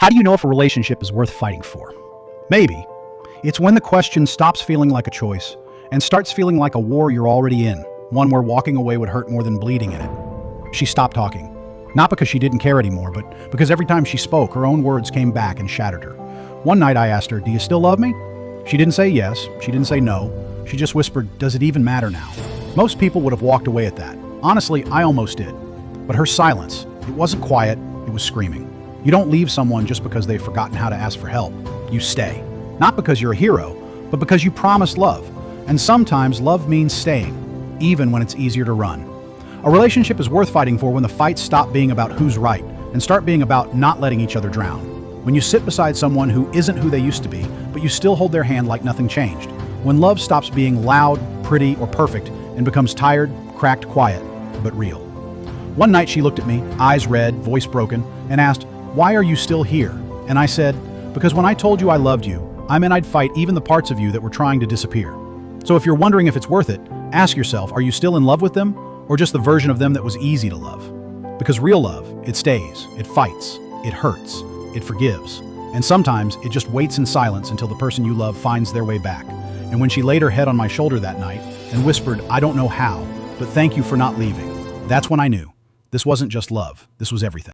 How do you know if a relationship is worth fighting for? Maybe. It's when the question stops feeling like a choice and starts feeling like a war you're already in, one where walking away would hurt more than bleeding in it. She stopped talking. Not because she didn't care anymore, but because every time she spoke, her own words came back and shattered her. One night I asked her, "Do you still love me?" She didn't say yes. She didn't say no. She just whispered, "Does it even matter now?" Most people would have walked away at that. Honestly, I almost did. But her silence, it wasn't quiet, it was screaming. You don't leave someone just because they've forgotten how to ask for help. You stay. Not because you're a hero, but because you promised love. And sometimes love means staying, even when it's easier to run. A relationship is worth fighting for when the fights stop being about who's right and start being about not letting each other drown. When you sit beside someone who isn't who they used to be, but you still hold their hand like nothing changed. When love stops being loud, pretty, or perfect and becomes tired, cracked, quiet, but real. One night she looked at me, eyes red, voice broken, and asked, "Why are you still here?" And I said, "Because when I told you I loved you, I meant I'd fight even the parts of you that were trying to disappear." So if you're wondering if it's worth it, ask yourself, are you still in love with them, or just the version of them that was easy to love? Because real love, it stays, it fights, it hurts, it forgives. And sometimes it just waits in silence until the person you love finds their way back. And when she laid her head on my shoulder that night and whispered, "I don't know how, but thank you for not leaving," that's when I knew. This wasn't just love, this was everything.